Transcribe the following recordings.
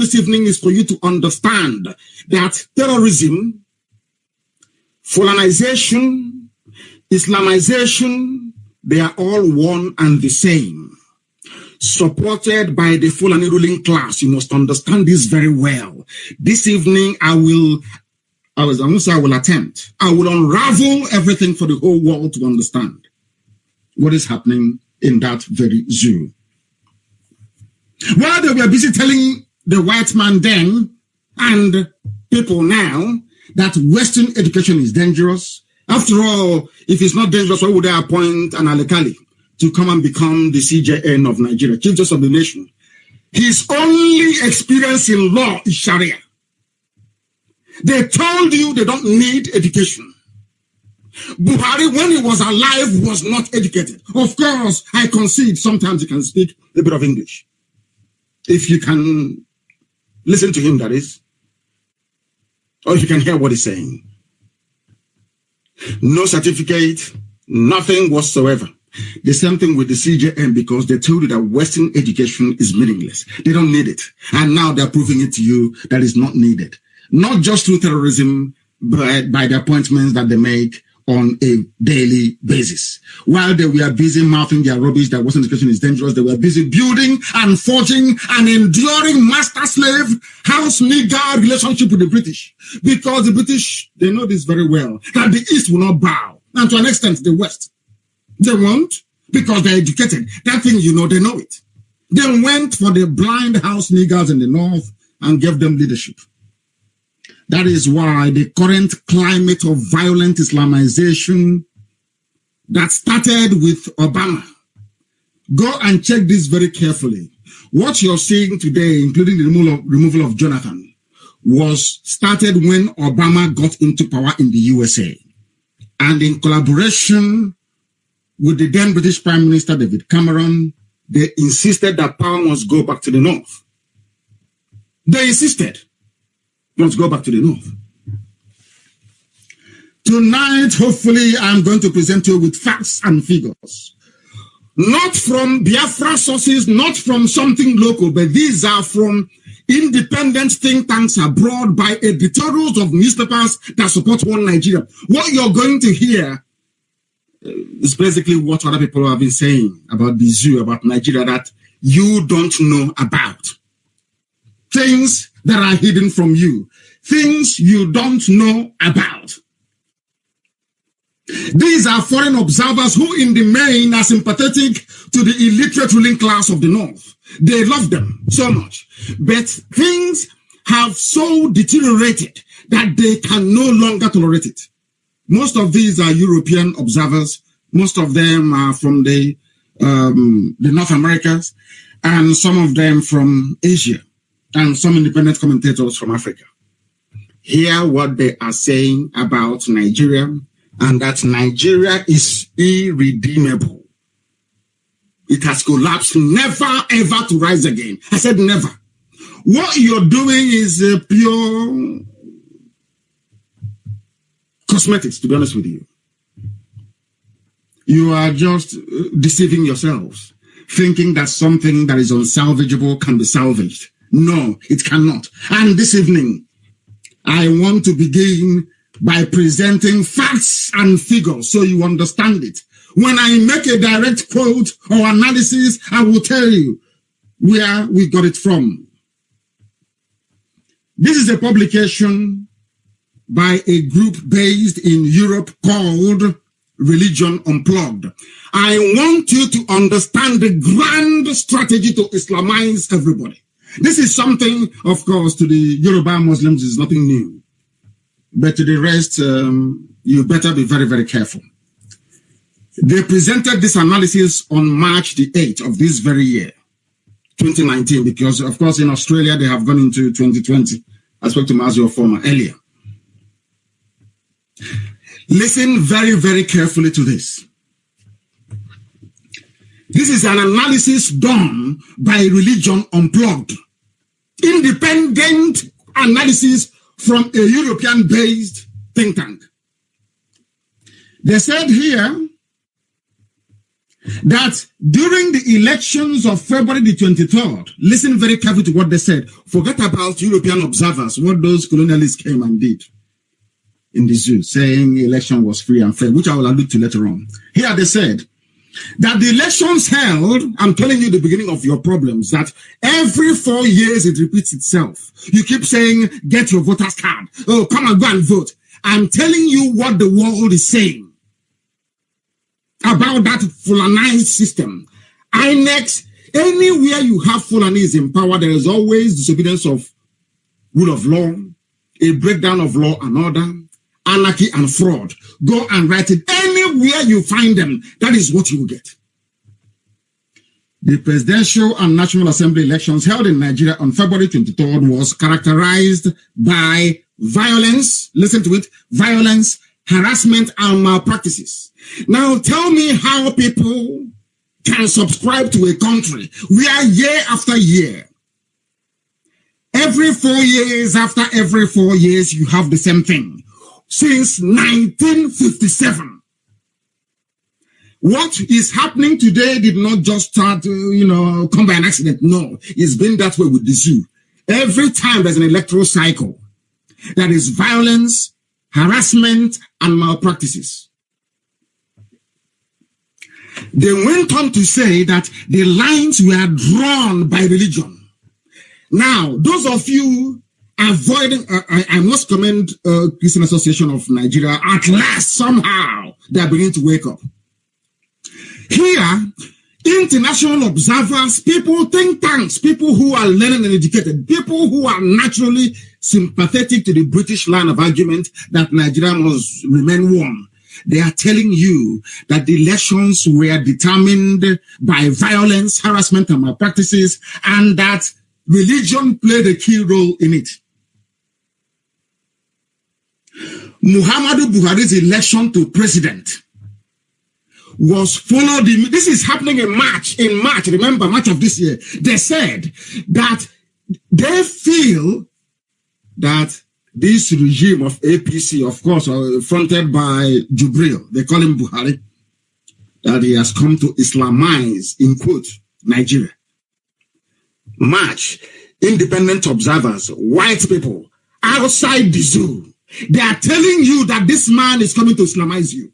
this evening is for you to understand that terrorism, Fulanization, Islamization, they are all one and the same. Supported by the Fulani ruling class. You must understand this very well. This evening, I will unravel everything for the whole world to understand what is happening in that very zoo. While they were busy telling the white man then and people now that Western education is dangerous. After all, if it's not dangerous, why would they appoint an Alekali to come and become the CJN of Nigeria, Chief Justice of the Nation? His only experience in law is Sharia. They told you they don't need education. Buhari, when he was alive, was not educated. Of course, I concede sometimes he can speak a bit of English. If you can listen to him, that is. Or if you can hear what he's saying. No certificate, nothing whatsoever. The same thing with the CJN, because they told you that Western education is meaningless. They don't need it. And now they're proving it to you that it's not needed. Not just through terrorism, but by the appointments that they make on a daily basis. While they were busy mouthing their rubbish that Western education is dangerous, they were busy building and forging an enduring master-slave house nigger relationship with the British. Because the British, they know this very well, that the East will not bow. And to an extent, the West. They won't, because they're educated. That thing, you know, they know it. They went for the blind house niggers in the North and gave them leadership. That is why the current climate of violent Islamization that started with Obama. Go and check this very carefully. What you're seeing today, including the removal of Jonathan, was started when Obama got into power in the USA. And in collaboration with the then British Prime Minister David Cameron, they insisted that power must go back to the North. They insisted. Let's go back to the North. Tonight, hopefully, I'm going to present you with facts and figures. Not from Biafra sources, not from something local, but these are from independent think tanks abroad by editorials of newspapers that support one Nigeria. What you're going to hear is basically what other people have been saying about the zoo, about Nigeria, that you don't know about. Things that are hidden from you. Things you don't know about. These are foreign observers who in the main are sympathetic to the illiterate ruling class of the North. They love them so much. But things have so deteriorated that they can no longer tolerate it. Most of these are European observers. Most of them are from the North Americas, and some of them from Asia, and some independent commentators from Africa. Hear what they are saying about Nigeria, and that Nigeria is irredeemable. It has collapsed, never ever to rise again. I said never. What you're doing is pure cosmetics, to be honest with you. You are just deceiving yourselves, thinking that something that is unsalvageable can be salvaged. No, it cannot. And this evening, I want to begin by presenting facts and figures so you understand it. When I make a direct quote or analysis, I will tell you where we got it from. This is a publication by a group based in Europe called Religion Unplugged. I want you to understand the grand strategy to Islamize everybody. This is something, of course, to the Yoruba Muslims is nothing new. But to the rest, you better be very, very careful. They presented this analysis on March the 8th of this very year, 2019, because, of course, in Australia, they have gone into 2020. I spoke to Mazi earlier. Listen very, very carefully to this. This is an analysis done by Religion Unplugged. Independent analysis from a European-based think tank. They said here that during the elections of February the 23rd, listen very carefully to what they said. Forget about European observers, what those colonialists came and did in the zoo, saying election was free and fair, which I will allude to later on. Here they said that the elections held, I'm telling you the beginning of your problems, that every 4 years it repeats itself. You keep saying, get your voter's card. Oh, come and go and vote. I'm telling you what the world is saying about that Fulanized system. INEX, anywhere you have Fulanis in power, there is always disobedience of rule of law, a breakdown of law and order, anarchy and fraud. Go and write it anywhere you find them. That is what you will get. The presidential and national assembly elections held in Nigeria on February 23rd was characterized by violence, listen to it, violence, harassment, and malpractices. Now tell me how people can subscribe to a country where year after year, every 4 years after every 4 years, you have the same thing. Since 1957. What is happening today did not just start, come by an accident. No, it's been that way with the zoo. Every time there's an electoral cycle, there is violence, harassment, and malpractices. They went on to say that the lines were drawn by religion. Now, those of you avoiding, I must commend Christian Association of Nigeria. At last, somehow, they are beginning to wake up. Here, international observers, people, think tanks, people who are learned and educated, people who are naturally sympathetic to the British line of argument that Nigeria must remain one. They are telling you that the elections were determined by violence, harassment, and malpractices, and that religion played a key role in it. Muhammadu Buhari's election to president was followed. This is happening in March. Remember, March of this year. They said that they feel that this regime of APC, of course, fronted by Jubril, they call him Buhari, that he has come to Islamize, in quote, Nigeria. March, independent observers, white people, outside the zoo, they are telling you that this man is coming to Islamize you.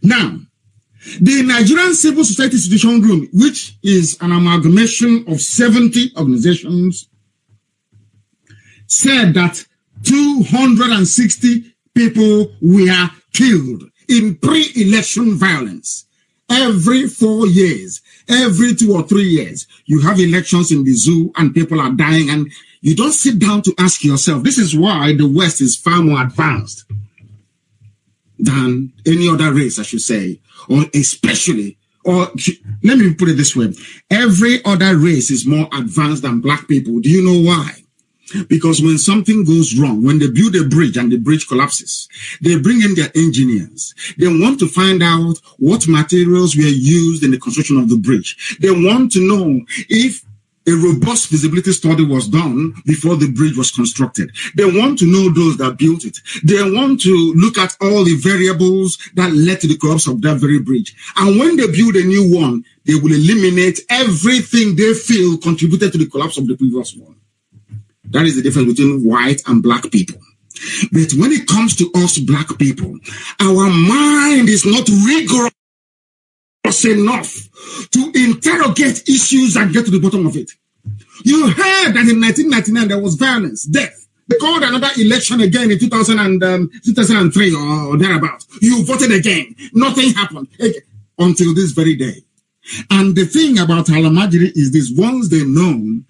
Now, the Nigerian Civil Society Institution Room, which is an amalgamation of 70 organizations, said that 260 people were killed in pre-election violence. Every 4 years, every 2 or 3 years, you have elections in the zoo and people are dying, and you don't sit down to ask yourself. This is why the West is far more advanced than any other race, I should say, or especially, or let me put it this way. Every other race is more advanced than black people. Do you know why? Because when something goes wrong, when they build a bridge and the bridge collapses, they bring in their engineers. They want to find out what materials were used in the construction of the bridge. They want to know if a robust feasibility study was done before the bridge was constructed. They want to know those that built it. They want to look at all the variables that led to the collapse of that very bridge. And when they build a new one, they will eliminate everything they feel contributed to the collapse of the previous one. That is the difference between white and black people. But when it comes to us black people, our mind is not rigorous enough to interrogate issues and get to the bottom of it. You heard that in 1999 there was violence, death. They called another election again in 2003 or thereabout. You voted again. Nothing happened until this very day. And the thing about Alamajiri is this: once they know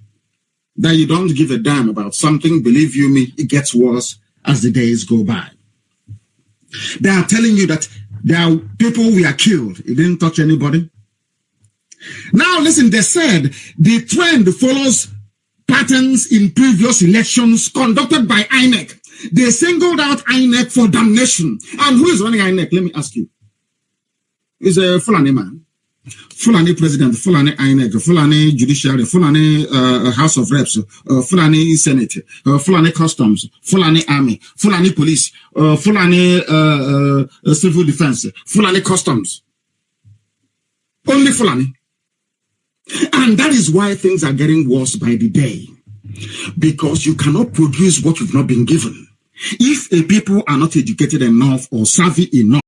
that you don't give a damn about something, believe you me, it gets worse as the days go by. They are telling you that there are people who are killed. It didn't touch anybody. Now listen, they said the trend follows patterns in previous elections conducted by INEC. They singled out INEC for damnation. And who is running INEC? Let me ask you. It's a Fulani man. Fulani president, Fulani INEC, Fulani judiciary, Fulani House of Reps, Fulani Senate, Fulani customs, Fulani army, Fulani police, Fulani civil defense, Fulani customs. Only Fulani. And that is why things are getting worse by the day. Because you cannot produce what you've not been given. If a people are not educated enough or savvy enough,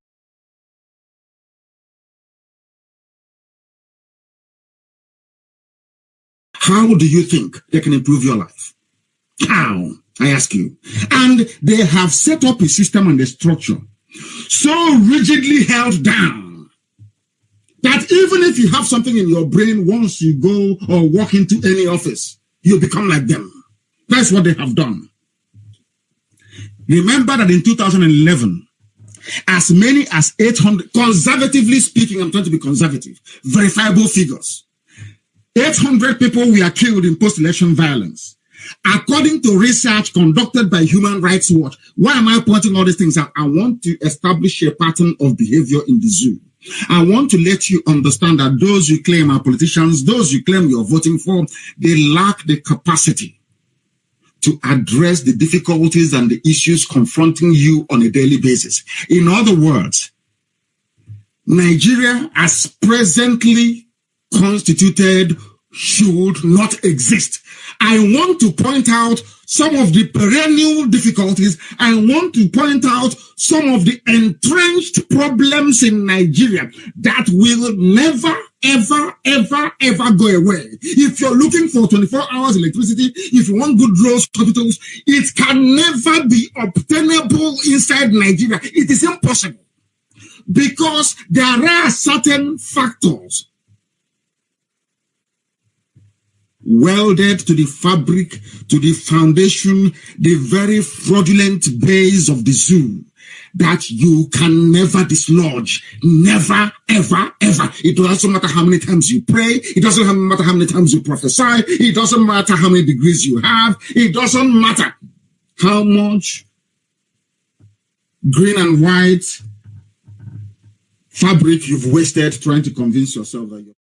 how do you think they can improve your life? How? I ask you. And they have set up a system and a structure so rigidly held down that even if you have something in your brain, once you go or walk into any office, you become like them. That's what they have done. Remember that in 2011, as many as 800, conservatively speaking, I'm trying to be conservative, verifiable figures, 800 people were killed in post-election violence. According to research conducted by Human Rights Watch. Why am I pointing all these things out? I want to establish a pattern of behavior in the zoo. I want to let you understand that those you claim are politicians, those you claim you're voting for, they lack the capacity to address the difficulties and the issues confronting you on a daily basis. In other words, Nigeria as presently constituted should not exist. I want to point out some of the perennial difficulties. I want to point out some of the entrenched problems in Nigeria that will never, ever, ever, ever go away. If you're looking for 24 hours electricity, if you want good roads, hospitals, it can never be obtainable inside Nigeria. It is impossible because there are certain factors welded to the fabric, to the foundation, the very fraudulent base of the zoo that you can never dislodge. Never, ever, ever. It doesn't matter how many times you pray. It doesn't matter how many times you prophesy. It doesn't matter how many degrees you have. It doesn't matter how much green and white fabric you've wasted trying to convince yourself that you're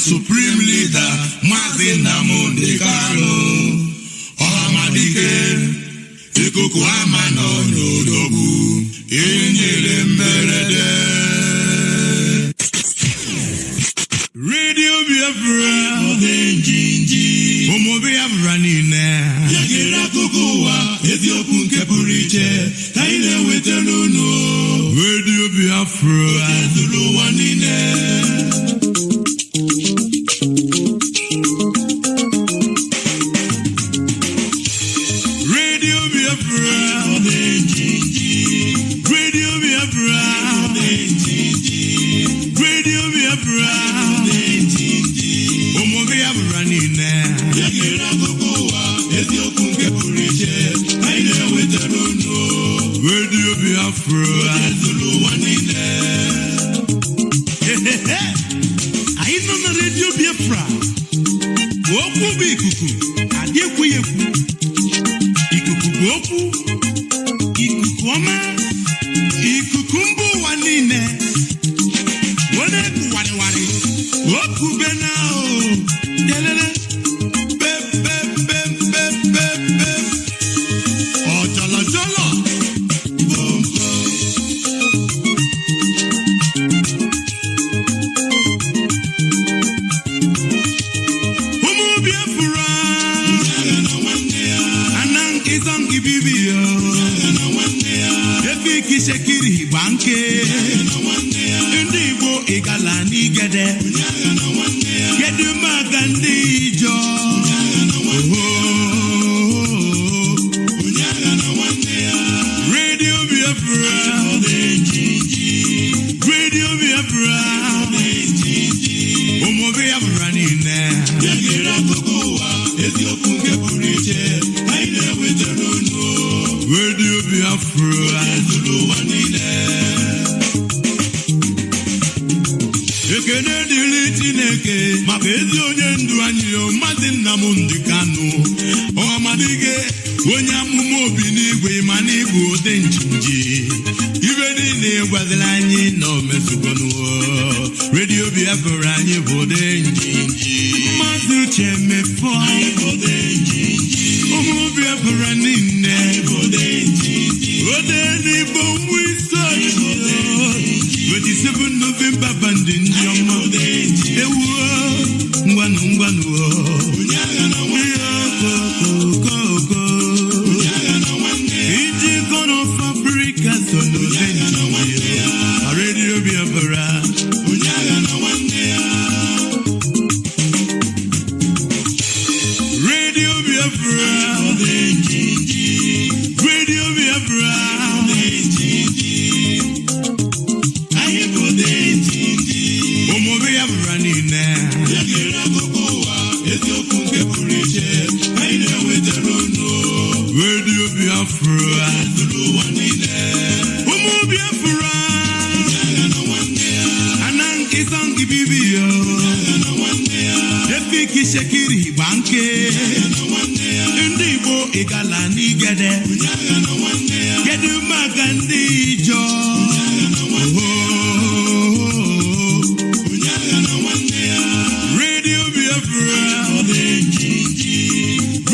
supreme leader, Mazi Kano. Ohamadike, ikuku ama n'odogu, enyere mberede. Radio Biafra, Omo Biafra nine. Yagira kukuwa, Ethiopia nke pụrụ iche, ka ị na-eweta n'ụlọ. Radio Biafra, Zulu ụwa niile. Radio Biafra, Radio Biafra, Radio Biafra, Omo Biafra nine. Yagira kukuwa, Ethiopia nke pụrụ iche, ka ị na-eweta n'ụlọ. Radio Biafra, Zulu ụwa niile. Anyị nọ na Radio Biafra. Okwu bụ ikuku, adị ekweghị ekwu. Ikuku bụ okwu, ikuku ọma, ikuku mba ụwa niile. Onye kụwarịwarị, okwu be na o. Delele, bep, bep, bep, bep, bep, bep. Ọjọlọjọlọ, bom, bom. Ụmụ Biafra, ananke zangi bibio, efiki shekiri banke, ndị Igbo ịgala n'igede, kedu maka ndị Ijo? Radio Biafra, Radio Biafra, Omo Biafra nine. Yagira kukuwa, Ethiopia nke pụrụ iche, ka ị na-eweta n'ụlọ. Radio Biafra, Zulu ụwa niile. Ekene dịrị Chineke maka ezi onye ndu anyị Mazi Kano. Ọhamadike, onye amụma obi n'igwe ma n'igwe ode njinji. Ibe niile gwaziri anyị na o mezugono. Radio Biafra anyị bụ ode njinji. Mazi Uche Mefor, ụmụ Biafra niile. Ode n'Igbo Mwiso 27 November bandi ndị ọma. Ewu ngwanụ iji gọnọ Africa so n'ode njinji. Radio Biafra, Radio Biafra, Radio Biafra, Omo Biafra nine. Yagira kukuwa, Ethiopia nke pụrụ iche, ka ị na-eweta n'ụlọ. Radio Biafra, Zulu ụwa niile. Omo Biafra, ananke zangi bibio, efiki shekiri banke, ndị Igbo ịgala n'igede, kedu maka ndị Ijo? Radio Biafra,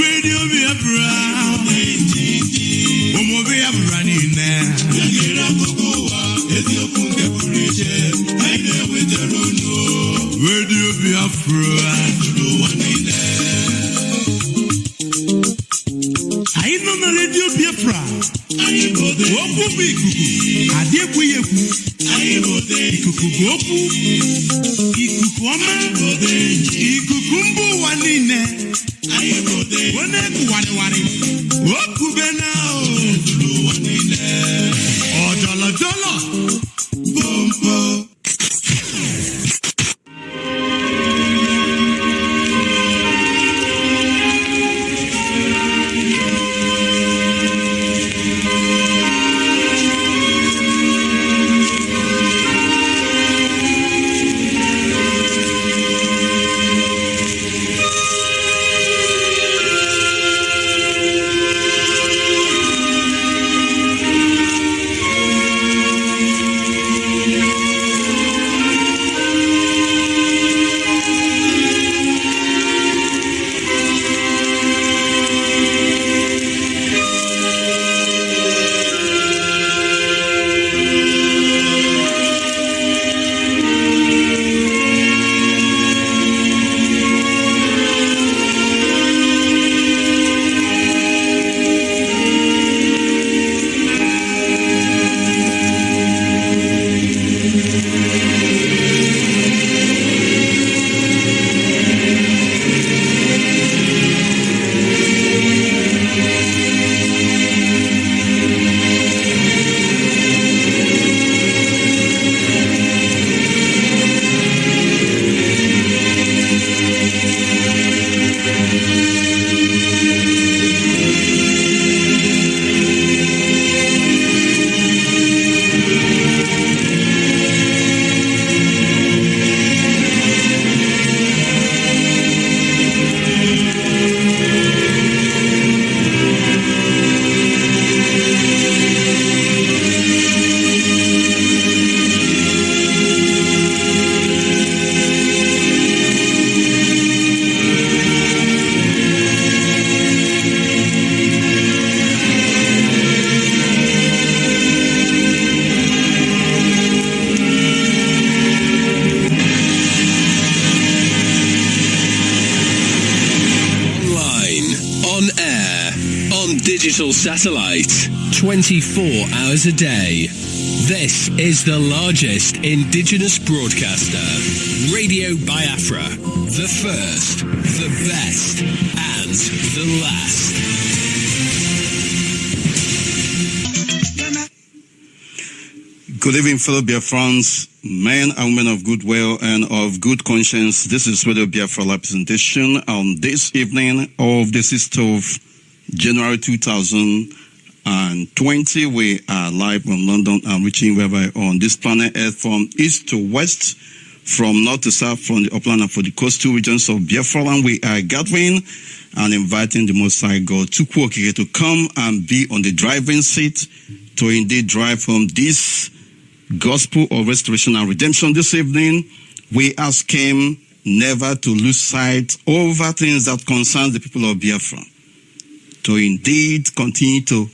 Radio Biafra, Omo Biafra nine. Yagira kukuwa, Ethiopia nke pụrụ iche, ka ị na-eweta n'ụlọ. Radio Biafra, Zulu ụwa niile. Anyị nọ na Radio Biafra. Okwu bụ ikuku, adị ekweghị ekwu. Ikuku bụ okwu, ikuku ọma, ikuku mba ụwa niile. Onye kụwarịwarị, okwu be na o. Ọjọlọjọlọ, bom, bom. digital satellite, 24 hours a day. This is the largest indigenous broadcaster, Radio Biafra, the first, the best, and the last. Good evening, fellow Biafrans, men and women of goodwill and of good conscience. This is Radio Biafra live presentation on this evening of the 6th of January 2020. We are live from London and reaching wherever on this planet Earth from east to west, from north to south, from the upland and for the coastal regions of Biafra land. We are gathering and inviting the Most High God to come and be on the driving seat to indeed drive from this gospel of restoration and redemption. This evening, we ask him never to lose sight over things that concern the people of Biafra, to indeed continue to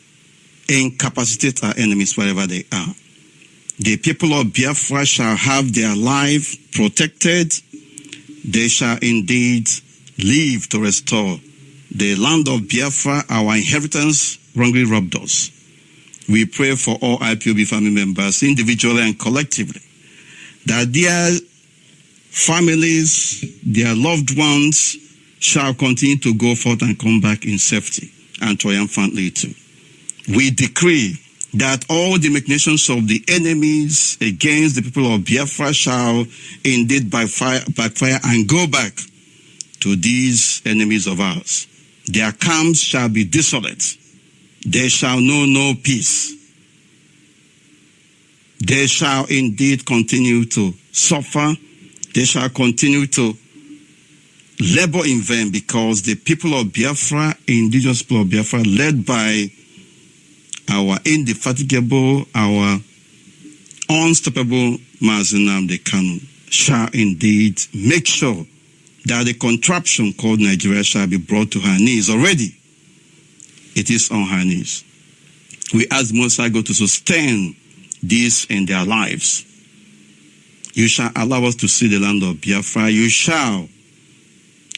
incapacitate our enemies wherever they are. The people of Biafra shall have their life protected. They shall indeed live to restore the land of Biafra, our inheritance, wrongly robbed us. We pray for all IPOB family members, individually and collectively, that their families, their loved ones shall continue to go forth and come back in safety and triumphantly too. We decree that all the machinations of the enemies against the people of Biafra shall indeed backfire and go back to these enemies of ours. Their camps shall be desolate. They shall know no peace. They shall indeed continue to suffer. They shall continue to labor in vain, because the people of Biafra, indigenous people of Biafra, led by our indefatigable, our unstoppable Mazi, shall indeed make sure that the contraption called Nigeria shall be brought to her knees. Already, it is on her knees. We ask Most High God to sustain this in their lives. You shall allow us to see the land of Biafra. You shall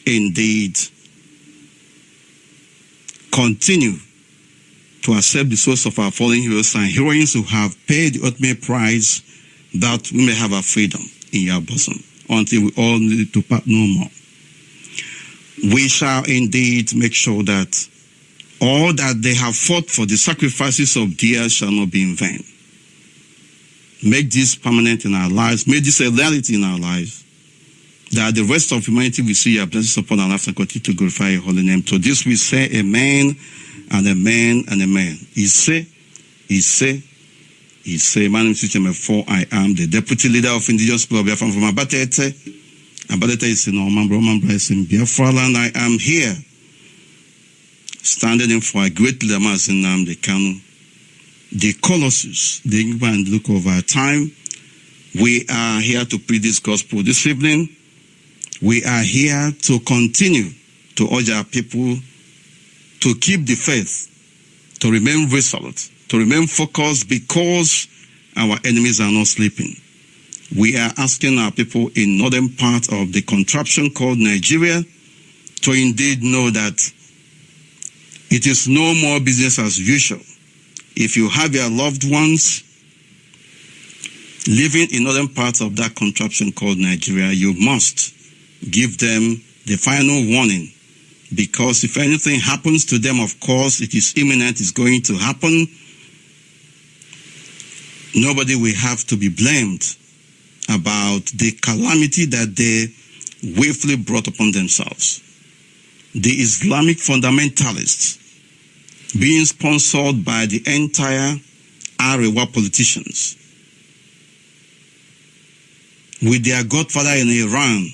indeed continue to accept the souls of our fallen heroes and heroines who have paid the ultimate price, that we may have our freedom in your bosom until we all need to part no more. We shall indeed make sure that all that they have fought for, the sacrifices of theirs, shall not be in vain. Make this permanent in our lives. Make this a reality in our lives, that the rest of humanity will see your blessings upon our lives and continue to glorify your holy name. To this we say amen and amen and amen. He say. My name is Uche Mefor. I am the deputy leader of indigenous people of Biafra from Abatete. Abatete is in Omambra is in Biafra land. I am here standing in for a great leader, Mazi, the Colossus, the Igba and look of our time. We are here to preach this gospel this evening. We are here to continue to urge our people to keep the faith, to remain resolute, to remain focused, because our enemies are not sleeping. We are asking our people in northern part of the contraption called Nigeria to indeed know that it is no more business as usual. If you have your loved ones living in northern parts of that contraption called Nigeria, you must give them the final warning, because if anything happens to them, of course, it is imminent, it's going to happen. Nobody will have to be blamed about the calamity that they willfully brought upon themselves. The Islamic fundamentalists, being sponsored by the entire Arewa politicians, with their godfather in Iran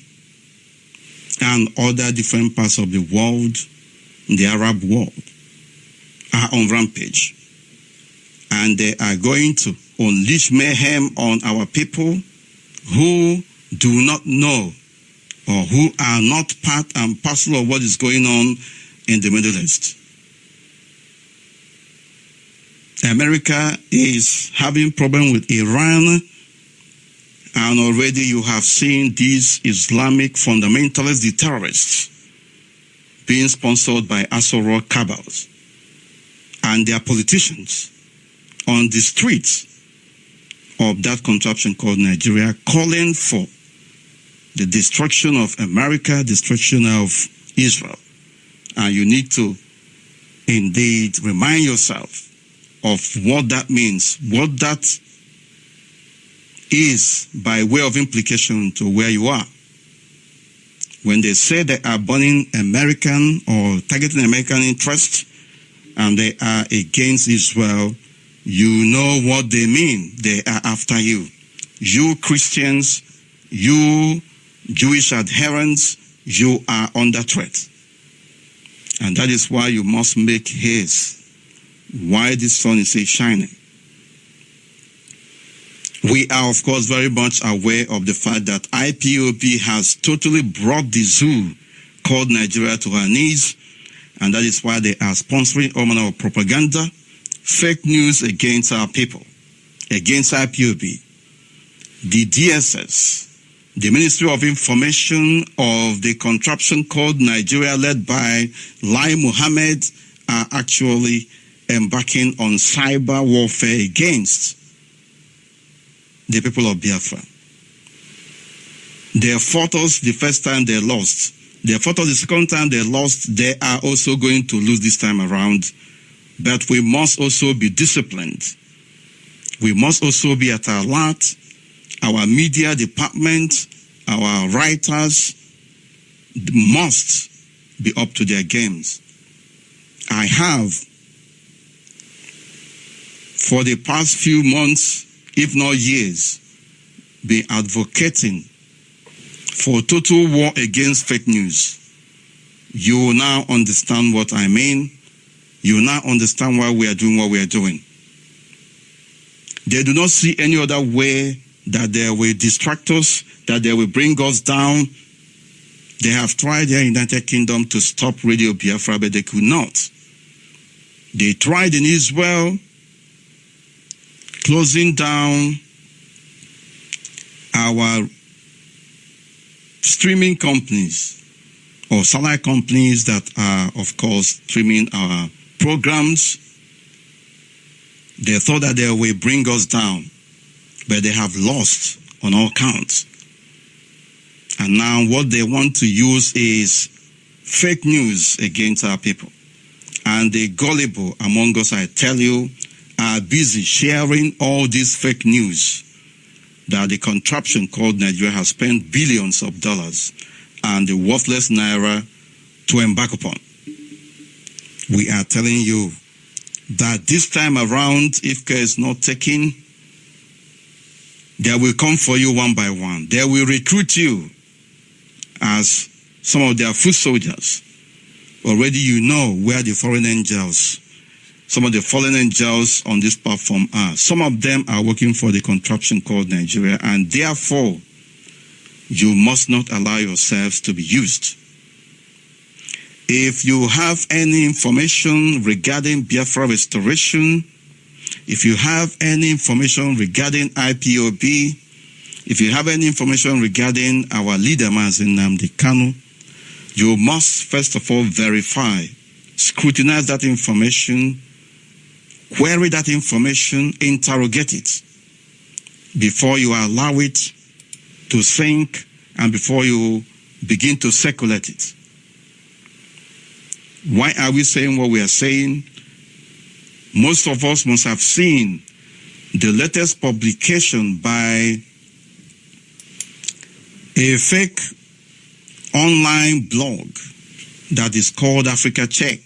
and other different parts of the world, the Arab world, are on rampage. And they are going to unleash mayhem on our people who do not know or who are not part and parcel of what is going on in the Middle East. America is having problem with Iran, and already you have seen these Islamic fundamentalists, the terrorists, being sponsored by Asura cabals, and their politicians on the streets of that contraption called Nigeria, calling for the destruction of America, destruction of Israel. And you need to indeed remind yourself of what that means, what that is by way of implication to where you are. When they say they are burning American or targeting American interests and they are against Israel, you know what they mean. They are after you. You Christians, you Jewish adherents, you are under threat. And that is why you must make haste while the sun is still shining. We are, of course, very much aware of the fact that IPOB has totally brought the zoo called Nigeria to her knees, and that is why they are sponsoring all manner of propaganda, fake news against our people, against IPOB. The DSS, the Ministry of Information of the contraption called Nigeria, led by Lai Mohammed, are actually embarking on cyber warfare against the people of Biafra. They fought us the first time, they lost. They fought us the second time, they lost. They are also going to lose this time around. But we must also be disciplined. We must also be at our alert. Our media department, our writers must be up to their games. I have, for the past few months, if not years, been advocating for total war against fake news. You will now understand what I mean. You will now understand why we are doing what we are doing. They do not see any other way that they will distract us, that they will bring us down. They have tried here in the United Kingdom to stop Radio Biafra, but they could not. They tried in Israel, closing down our streaming companies or satellite companies that are, of course, streaming our programs. They thought that they will bring us down, but they have lost on all counts. And now what they want to use is fake news against our people. And the gullible among us, I tell you, are busy sharing all this fake news that the contraption called Nigeria has spent billions of dollars and the worthless naira to embark upon. We are telling you that this time around, if care is not taken, they will come for you one by one. They will recruit you as some of their foot soldiers. Already you know where the foreign angels, some of the fallen angels on this platform are. Some of them are working for the contraption called Nigeria, and therefore, you must not allow yourselves to be used. If you have any information regarding Biafra restoration, if you have any information regarding IPOB, if you have any information regarding our leader, Mazi Kanu, you must first of all verify, scrutinize that information, query that information, interrogate it before you allow it to sink and before you begin to circulate it. Why are we saying what we are saying? Most of us must have seen the latest publication by a fake online blog that is called Africa Check.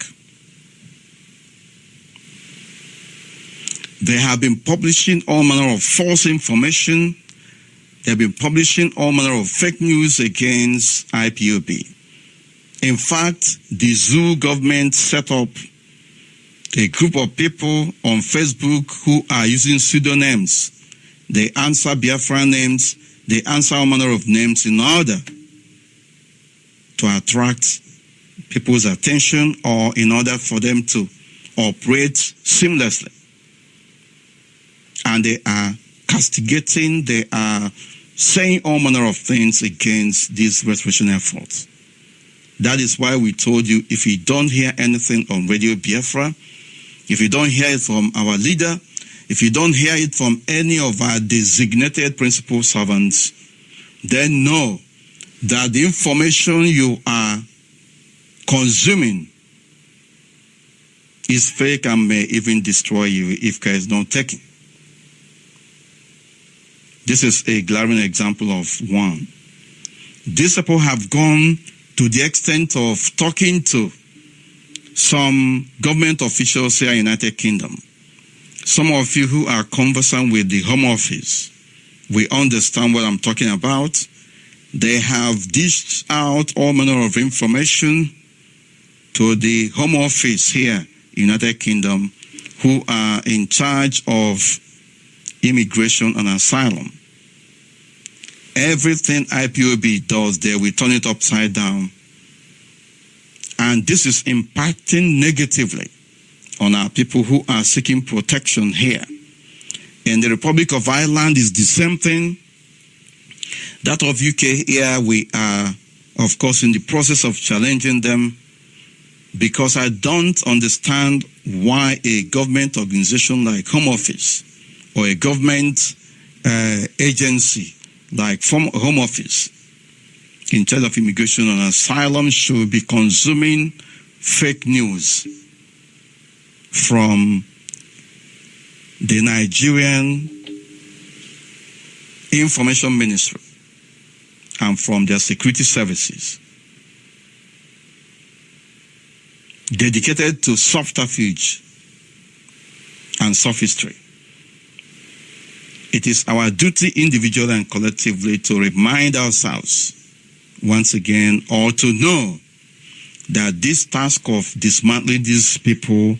They have been publishing all manner of false information. They have been publishing all manner of fake news against IPOB. In fact, the zoo government set up a group of people on Facebook who are using pseudonyms. They answer Biafra names. They answer all manner of names in order to attract people's attention or in order for them to operate seamlessly. And they are castigating, they are saying all manner of things against these restoration efforts. That is why we told you, if you don't hear anything on Radio Biafra, if you don't hear it from our leader, if you don't hear it from any of our designated principal servants, then know that the information you are consuming is fake and may even destroy you if care is not taken. This is a glaring example of one. These people have gone to the extent of talking to some government officials here in the United Kingdom. Some of you who are conversant with the Home Office, we understand what I'm talking about. They have dished out all manner of information to the Home Office here in the United Kingdom, who are in charge of immigration and asylum. Everything IPOB does, they will turn it upside down. And this is impacting negatively on our people who are seeking protection here. In the Republic of Ireland is the same thing. That of UK here, we are, of course, in the process of challenging them, because I don't understand why a government organization like Home Office or a government agency like Home Office in charge of immigration and asylum should be consuming fake news from the Nigerian Information Ministry and from their security services dedicated to subterfuge and sophistry. It is our duty individually and collectively to remind ourselves once again, or to know that this task of dismantling these people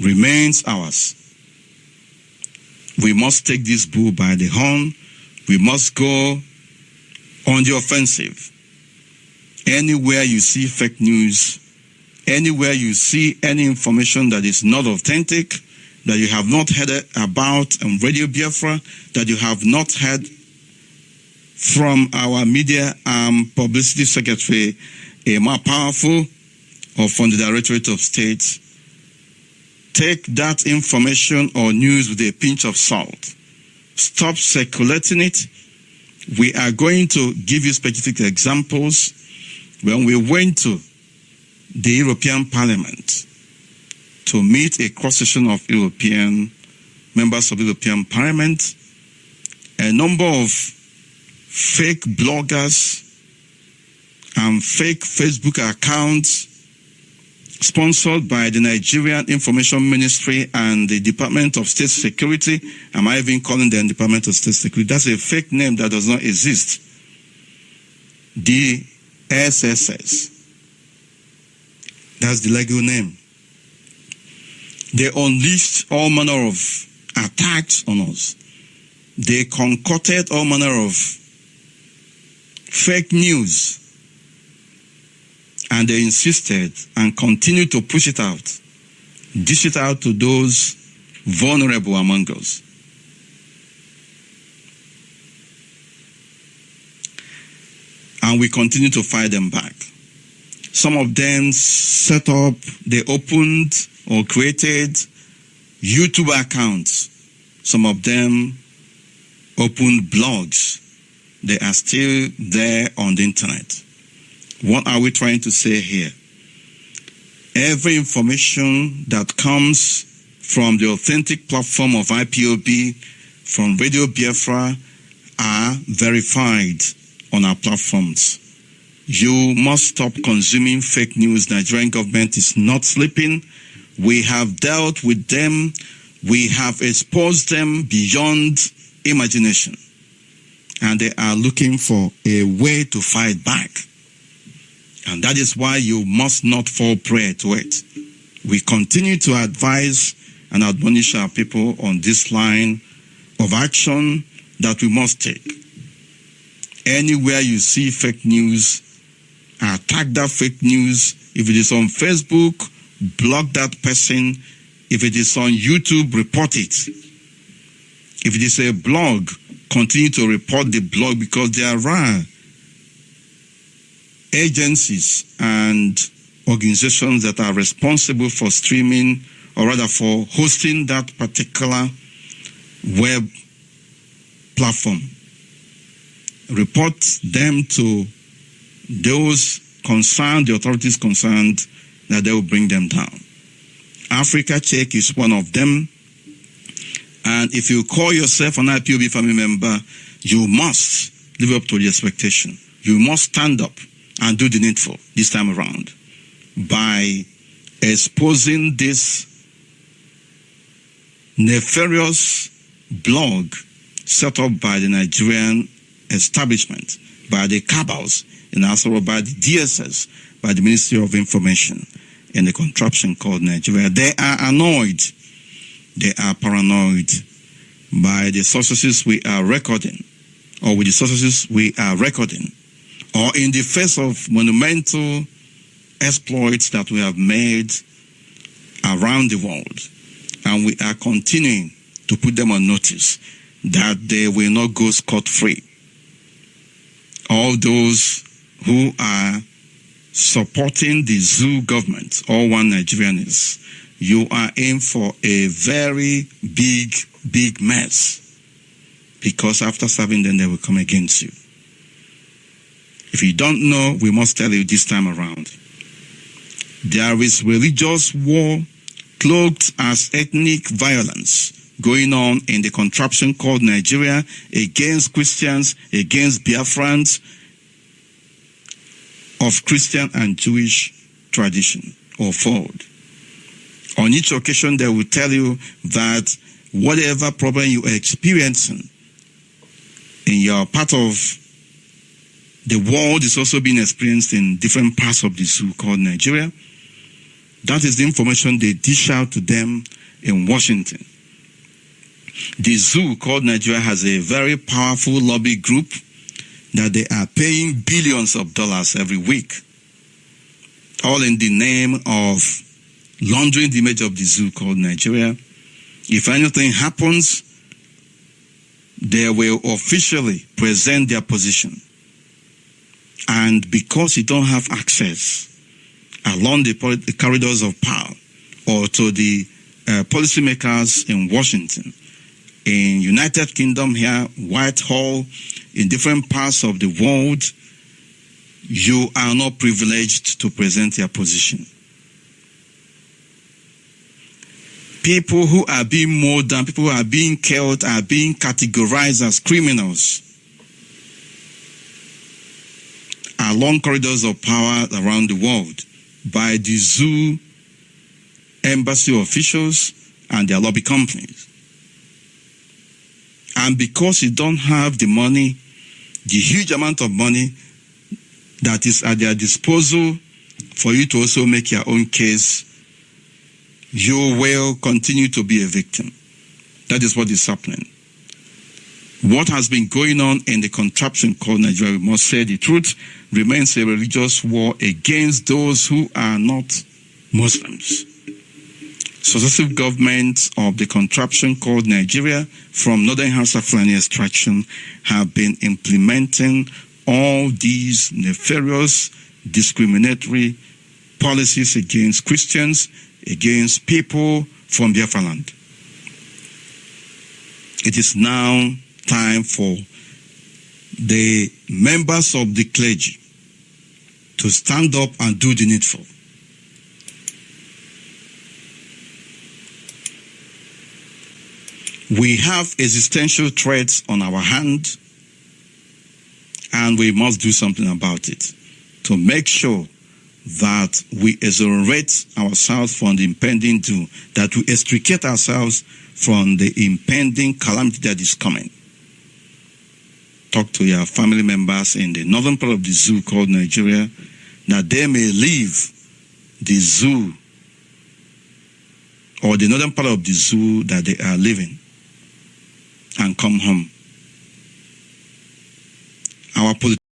remains ours. We must take this bull by the horn. We must go on the offensive. Anywhere you see fake news, anywhere you see any information that is not authentic, that you have not heard about on Radio Biafra, that you have not heard from our media publicity secretary, more powerful, or from the Directorate of State, take that information or news with a pinch of salt. Stop circulating it. We are going to give you specific examples. When we went to the European Parliament to meet a cross-section of European members of the European Parliament, a number of fake bloggers and fake Facebook accounts sponsored by the Nigerian Information Ministry and the Department of State Security. Am I even calling them Department of State Security? That's a fake name that does not exist. The SSS. That's the legal name. They unleashed all manner of attacks on us. They concocted all manner of fake news, and they insisted and continue to push it out, dish it out to those vulnerable among us. And we continue to fight them back. Some of them they opened or created YouTube accounts. Some of them opened blogs. They are still there on the internet. What are we trying to say here? Every information that comes from the authentic platform of IPOB, from Radio Biafra, are verified on our platforms. You must stop consuming fake news. Nigerian government is not sleeping. We have dealt with them. We have exposed them beyond imagination. And they are looking for a way to fight back. And that is why you must not fall prey to it. We continue to advise and admonish our people on this line of action that we must take. Anywhere you see fake news, attack that fake news. If it is on Facebook, block that person. If it is on YouTube, report it. If it is a blog, continue to report the blog, because there are agencies and organizations that are responsible for streaming or rather for hosting that particular web platform. Report them to those concerned, the authorities concerned, that they will bring them down. Africa Check is one of them. And if you call yourself an IPOB family member, you must live up to the expectation. You must stand up and do the needful this time around by exposing this nefarious blog set up by the Nigerian establishment, by the cabals, and also by the DSS, by the Ministry of Information, and the contraption called Nigeria. They are annoyed. They are paranoid by the successes we are recording, or with the successes we are recording, or in the face of monumental exploits that we have made around the world. And we are continuing to put them on notice that they will not go scot-free. All those who are supporting the zoo government, all one Nigerians, you are in for a very big mess, because after serving them, they will come against you. If you don't know, we must tell you this time around. There is religious war cloaked as ethnic violence going on in the contraption called Nigeria against Christians, against Biafrans of Christian and Jewish tradition or fold. On each occasion, they will tell you that whatever problem you are experiencing in your part of the world is also being experienced in different parts of the zoo called Nigeria. That is the information they dish out to them in Washington. The zoo called Nigeria has a very powerful lobby group that they are paying billions of dollars every week, all in the name of laundering the image of the zoo called Nigeria. If anything happens, they will officially present their position. And because you don't have access along the corridors of power or to the policymakers in Washington, in United Kingdom here, Whitehall, in different parts of the world, you are not privileged to present your position. People who are being mowed down, people who are being killed, are being categorized as criminals along corridors of power around the world by the zoo embassy officials and their lobby companies. And because you don't have the money, the huge amount of money that is at their disposal for you to also make your own case, you will continue to be a victim. That is what is happening. What has been going on in the contraption called Nigeria, we must say the truth, remains a religious war against those who are not Muslims. Successive governments of the contraption called Nigeria from Northern Hausa Fulani extraction have been implementing all these nefarious, discriminatory policies against Christians, against people from Biafra land. It is now time for the members of the clergy to stand up and do the needful. We have existential threats on our hand, and we must do something about it to make sure that we exonerate ourselves from the impending doom, that we extricate ourselves from the impending calamity that is coming. Talk to your family members in the northern part of the zoo called Nigeria, that they may leave the zoo or the northern part of the zoo that they are living and come home. Our